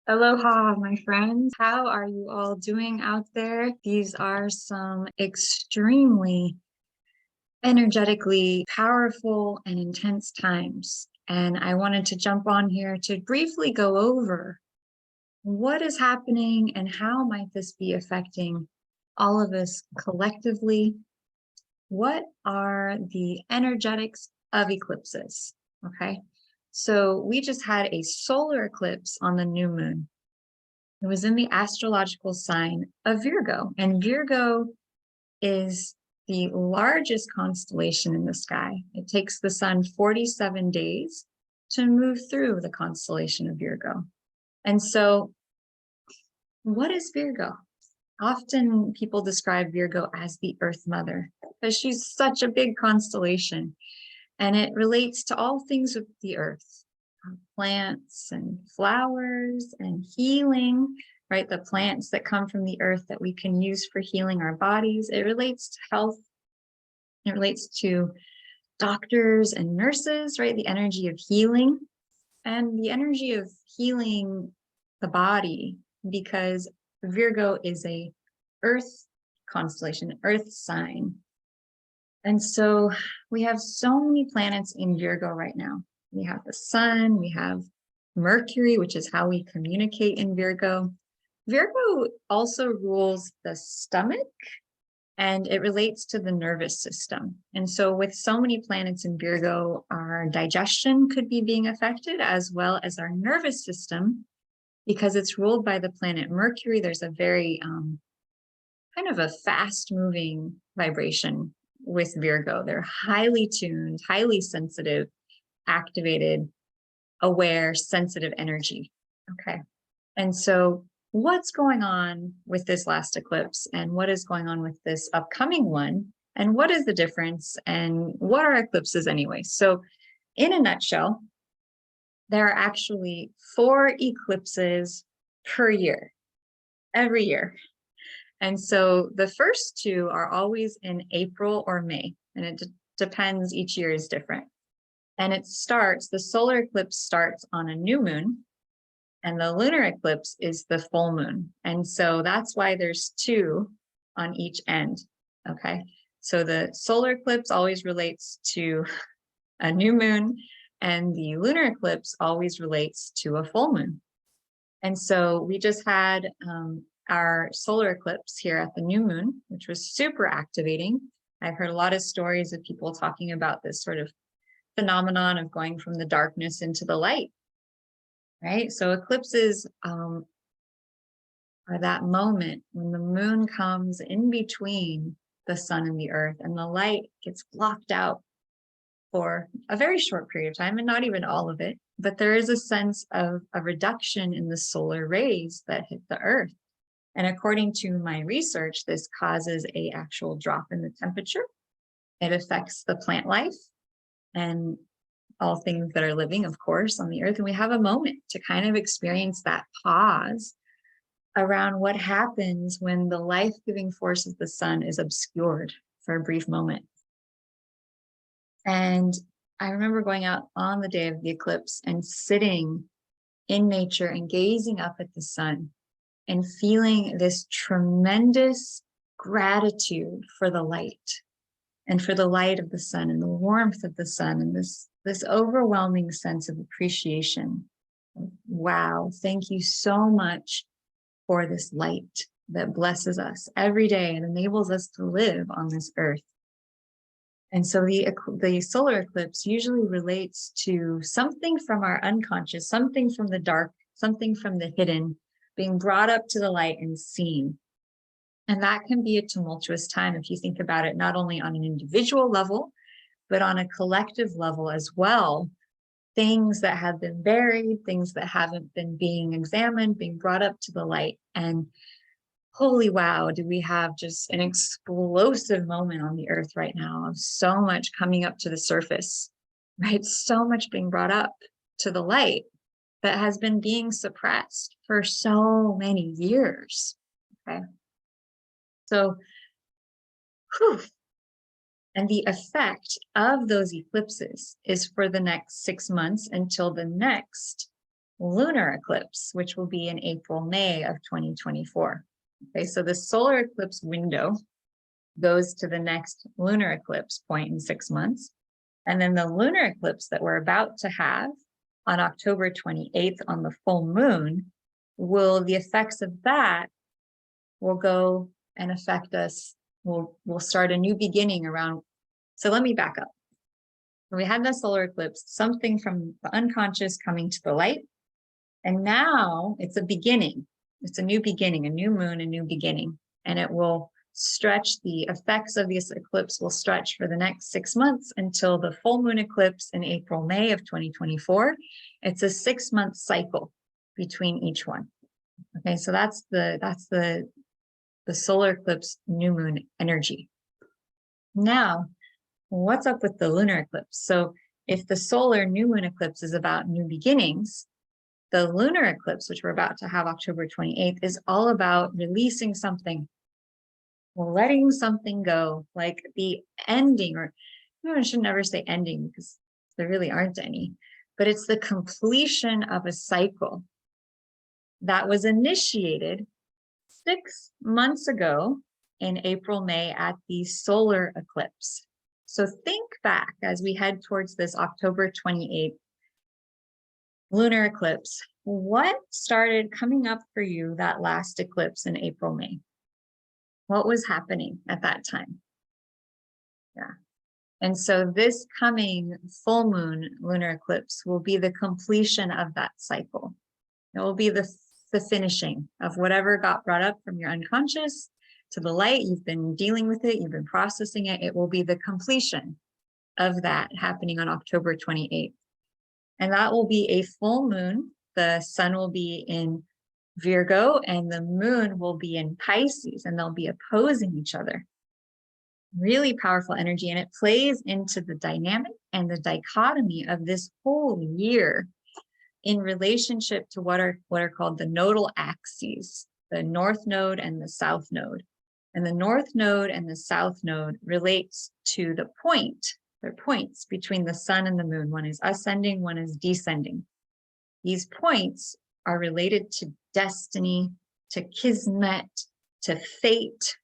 Aloha, my friends. How are you all doing out there? These are some extremely energetically powerful and intense times. And I wanted to jump on here to briefly go over what is happening and how might this be affecting all of us collectively. What are the energetics of eclipses? Okay. So we just had a solar eclipse on the new moon. It was in the astrological sign of Virgo, and Virgo is the largest constellation in the sky. It takes the sun 47 days to move through the constellation of Virgo. And so, what is Virgo? Often people describe Virgo as the Earth Mother because she's such a big constellation, and it relates to all things with the earth. Plants and flowers and healing, right? The plants that come from the earth that we can use for healing our bodies. It relates to health. It relates to doctors and nurses, right? The energy of healing and the energy of healing the body, because Virgo is a earth constellation, earth sign. And so we have so many planets in Virgo right now. We have the sun, we have Mercury, which is how we communicate in Virgo. Virgo also rules the stomach, and it relates to the nervous system. And so with so many planets in Virgo, our digestion could be being affected, as well as our nervous system, because it's ruled by the planet Mercury. There's a very kind of a fast-moving vibration with Virgo. They're highly tuned, highly sensitive, activated, aware, sensitive energy. Okay. And so what's going on with this last eclipse, and what is going on with this upcoming one, and what is the difference, and what are eclipses anyway? So in a nutshell, there are actually 4 eclipses per year, every year. And so the first 2 are always in April or May, and it depends, each year is different. And the solar eclipse starts on a new moon, and the lunar eclipse is the full moon. And so that's why there's 2 on each end, okay? So the solar eclipse always relates to a new moon, and the lunar eclipse always relates to a full moon. And so we just had our solar eclipse here at the new moon, which was super activating. I've heard a lot of stories of people talking about this sort of phenomenon of going from the darkness into the light, right? So eclipses are that moment when the moon comes in between the sun and the earth, and the light gets blocked out for a very short period of time, and not even all of it, but there is a sense of a reduction in the solar rays that hit the earth. And according to my research, this causes an actual drop in the temperature. It affects the plant life and all things that are living, of course, on the earth. And we have a moment to kind of experience that pause around what happens when the life-giving force of the sun is obscured for a brief moment. And I remember going out on the day of the eclipse and sitting in nature and gazing up at the sun and feeling this tremendous gratitude for the light, and for the light of the sun and the warmth of the sun, and this overwhelming sense of appreciation. Wow, thank you so much for this light that blesses us every day and enables us to live on this earth. And so the solar eclipse usually relates to something from our unconscious, something from the dark, something from the hidden, being brought up to the light and seen. And that can be a tumultuous time if you think about it, not only on an individual level, but on a collective level as well. Things that have been buried, things that haven't been being examined, being brought up to the light. And holy wow, do we have just an explosive moment on the earth right now of so much coming up to the surface, right? So much being brought up to the light that has been being suppressed for so many years, okay? So, whew. And the effect of those eclipses is for the next 6 months until the next lunar eclipse, which will be in April, May of 2024. Okay, so the solar eclipse window goes to the next lunar eclipse point in 6 months. And then the lunar eclipse that we're about to have on October 28th on the full moon, the effects of that will go and affect us. We'll start a new beginning around. So let me back up. When we had the solar eclipse, something from the unconscious coming to the light. And now it's a beginning. It's a new beginning, a new moon, a new beginning. And it will stretch, the effects of this eclipse will stretch for the next 6 months until the full moon eclipse in April, May of 2024. It's a 6-month cycle between each one. Okay, so that's the solar eclipse new moon energy. Now, what's up with the lunar eclipse? So if the solar new moon eclipse is about new beginnings, the lunar eclipse, which we're about to have October 28th, is all about releasing something, letting something go, like the ending, or I should never say ending because there really aren't any, but it's the completion of a cycle that was initiated 6 months ago in April, May at the solar eclipse. So think back as we head towards this October 28th lunar eclipse. What started coming up for you that last eclipse in April, May? What was happening at that time? Yeah. And so this coming full moon lunar eclipse will be the completion of that cycle. It will be the finishing of whatever got brought up from your unconscious to the light. You've been dealing with it. You've been processing it. It will be the completion of that happening on October 28th. And that will be a full moon. The sun will be in Virgo and the moon will be in Pisces, and they'll be opposing each other. Really powerful energy. And it plays into the dynamic and the dichotomy of this whole year in relationship to what are called the nodal axes, the north node and the south node. And the north node and the south node relates to the point. They're points between the sun and the moon. One is ascending, one is descending. These points are related to destiny, to kismet, to fate,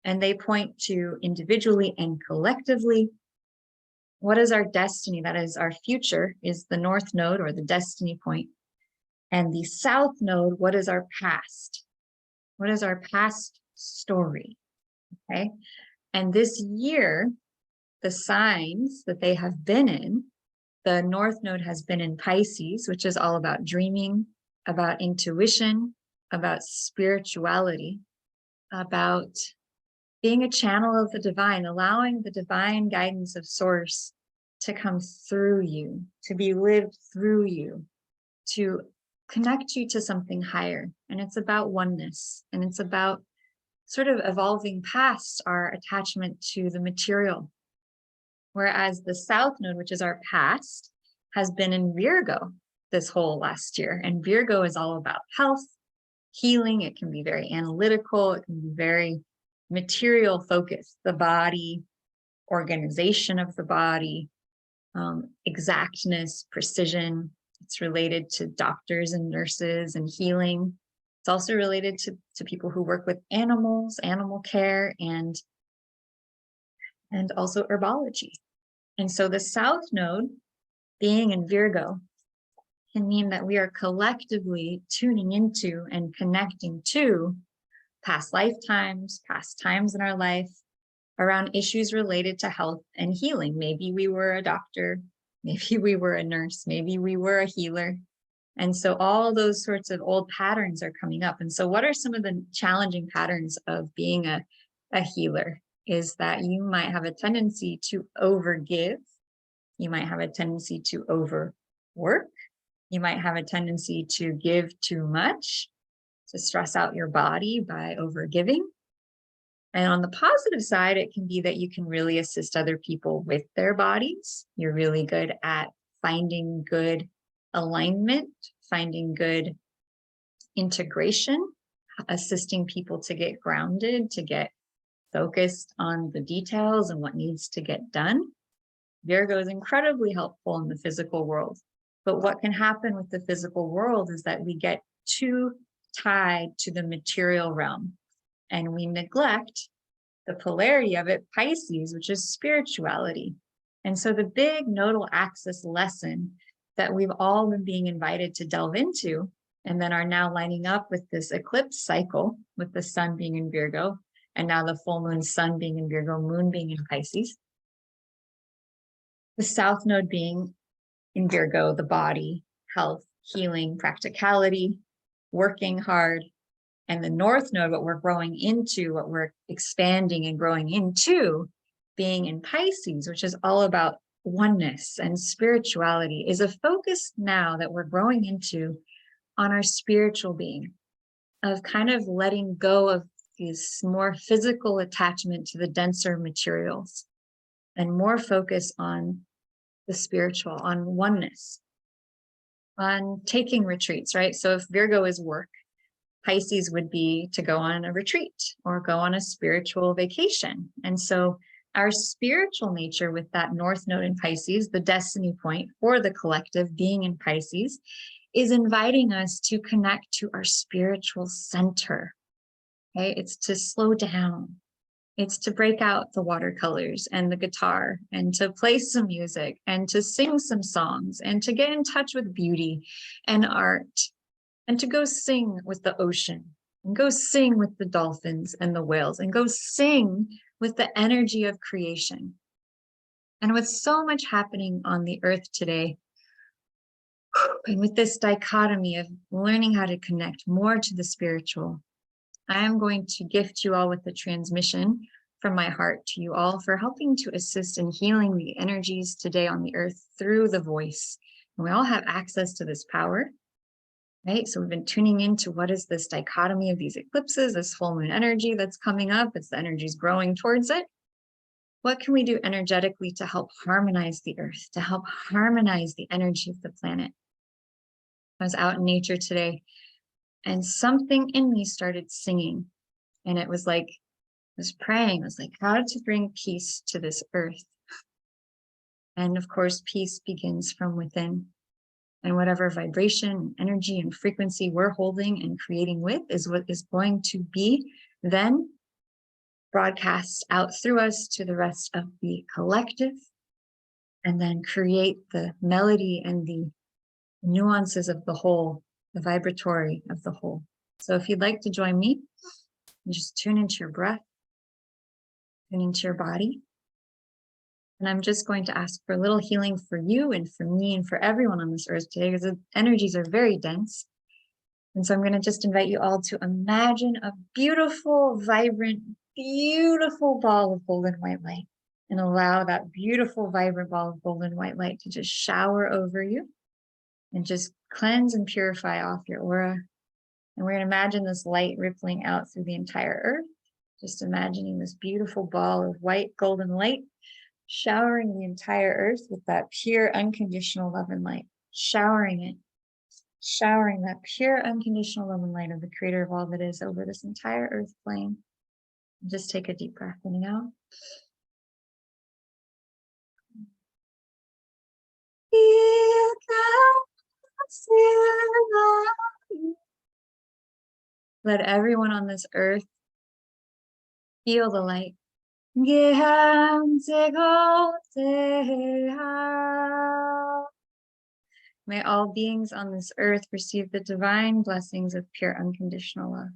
and they point to individually and collectively. What is our destiny? That is our future, is the north node or the destiny point. And the south node, what is our past? What is our past story? Okay. And this year, the signs that they have been in, the north node has been in Pisces, which is all about dreaming, about intuition, about spirituality, about being a channel of the divine, allowing the divine guidance of source to come through you, to be lived through you, to connect you to something higher. And it's about oneness, and it's about sort of evolving past our attachment to the material. Whereas the south node, which is our past, has been in Virgo this whole last year. And Virgo is all about health, healing. It can be very analytical. It can be very material focused, the body, organization of the body, exactness, precision. It's related to doctors and nurses and healing. It's also related to people who work with animals, animal care, and also herbology. And so the south node being in Virgo can mean that we are collectively tuning into and connecting to past lifetimes, past times in our life around issues related to health and healing. Maybe we were a doctor, maybe we were a nurse, maybe we were a healer. And so all those sorts of old patterns are coming up. And so what are some of the challenging patterns of being a healer? Is that you might have a tendency to overgive. You might have a tendency to overwork. You might have a tendency to give too much, to stress out your body by overgiving. And on the positive side, it can be that you can really assist other people with their bodies. You're really good at finding good alignment, finding good integration, assisting people to get grounded, to get focused on the details and what needs to get done. Virgo is incredibly helpful in the physical world. But what can happen with the physical world is that we get too tied to the material realm and we neglect the polarity of it, Pisces, which is spirituality. And so the big nodal axis lesson that we've all been being invited to delve into, and then are now lining up with this eclipse cycle, with the sun being in Virgo, and now the full moon, sun being in Virgo, moon being in Pisces. The south node being in Virgo, the body, health, healing, practicality, working hard. And the north node, what we're growing into, what we're expanding and growing into, being in Pisces, which is all about oneness and spirituality, is a focus now that we're growing into on our spiritual being, of kind of letting go of this more physical attachment to the denser materials and more focus on the spiritual, on oneness, on taking retreats, right? So if Virgo is work, Pisces would be to go on a retreat or go on a spiritual vacation. And so our spiritual nature with that north node in Pisces, the destiny point for the collective being in Pisces, is inviting us to connect to our spiritual center. Okay, it's to slow down. It's to break out the watercolors and the guitar and to play some music and to sing some songs and to get in touch with beauty and art and to go sing with the ocean and go sing with the dolphins and the whales and go sing with the energy of creation. And with so much happening on the earth today, and with this dichotomy of learning how to connect more to the spiritual, I am going to gift you all with a transmission from my heart to you all for helping to assist in healing the energies today on the earth through the voice. And we all have access to this power, right? So we've been tuning into what is this dichotomy of these eclipses, this full moon energy that's coming up. It's the energies growing towards it. What can we do energetically to help harmonize the earth, to help harmonize the energy of the planet? I was out in nature today and something in me started singing. And it was like, I was praying, I was like, how to bring peace to this earth. And of course, peace begins from within. And whatever vibration, energy, and frequency we're holding and creating with is what is going to be then broadcast out through us to the rest of the collective, and then create the melody and the nuances of the whole, the vibratory of the whole. So if you'd like to join me, just tune into your breath, tune into your body. And I'm just going to ask for a little healing for you and for me and for everyone on this earth today, because the energies are very dense. And so I'm going to just invite you all to imagine a beautiful, vibrant, beautiful ball of golden white light, and allow that beautiful, vibrant ball of golden white light to just shower over you and just cleanse and purify off your aura. And we're going to imagine this light rippling out through the entire earth, just imagining this beautiful ball of white golden light showering the entire earth with that pure unconditional love and light, showering that pure unconditional love and light of the creator of all that is over this entire earth plane. And just take a deep breath in and out. Let everyone on this earth feel the light. May all beings on this earth receive the divine blessings of pure unconditional love.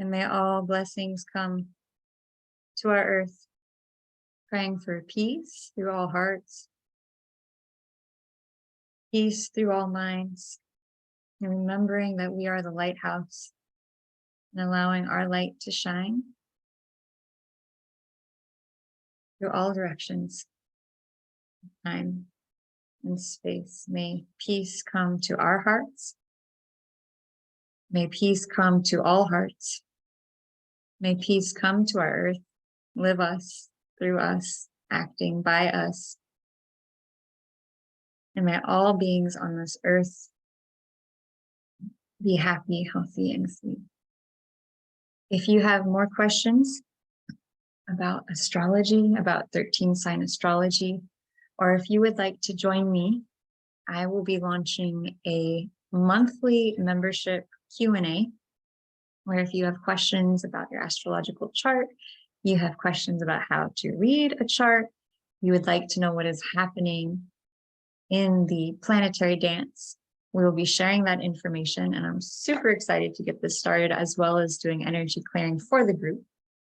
And may all blessings come to our earth, praying for peace through all hearts, peace through all minds, and remembering that we are the lighthouse and allowing our light to shine through all directions, time and space. May peace come to our hearts. May peace come to all hearts. May peace come to our earth, live us, through us, acting by us, And may all beings on this earth be happy, healthy, and free. If you have more questions about astrology, about 13 sign astrology, or if you would like to join me, I will be launching a monthly membership Q&A, where if you have questions about your astrological chart, you have questions about how to read a chart, you would like to know what is happening in the planetary dance, we will be sharing that information, and I'm super excited to get this started, as well as doing energy clearing for the group.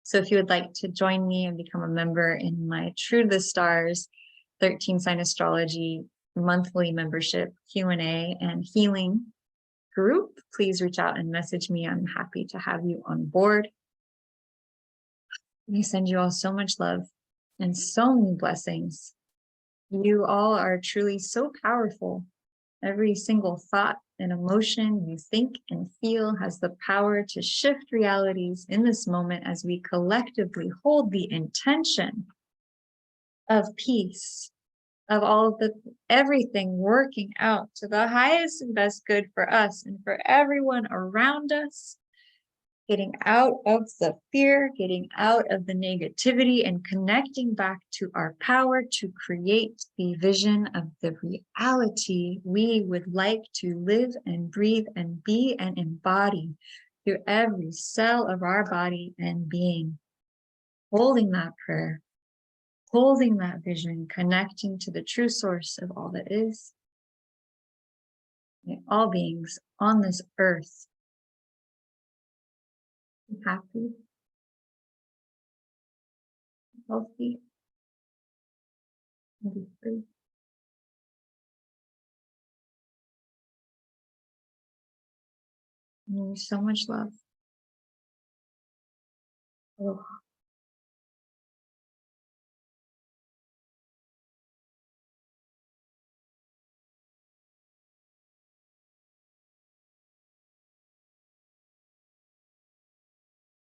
So if you would like to join me and become a member in my True to the Stars 13 sign astrology monthly membership Q&A and healing group, please reach out and message me. I'm happy to have you on board. I send you all so much love and so many blessings. You all are truly so powerful. Every single thought and emotion you think and feel has the power to shift realities in this moment as we collectively hold the intention of peace, of all of everything working out to the highest and best good for us and for everyone around us, getting out of the fear, getting out of the negativity, and connecting back to our power to create the vision of the reality we would like to live and breathe and be and embody through every cell of our body and being. Holding that prayer, holding that vision, connecting to the true source of all that is. May all beings on this earth be happy, healthy, and be free. And so much love. Aloha.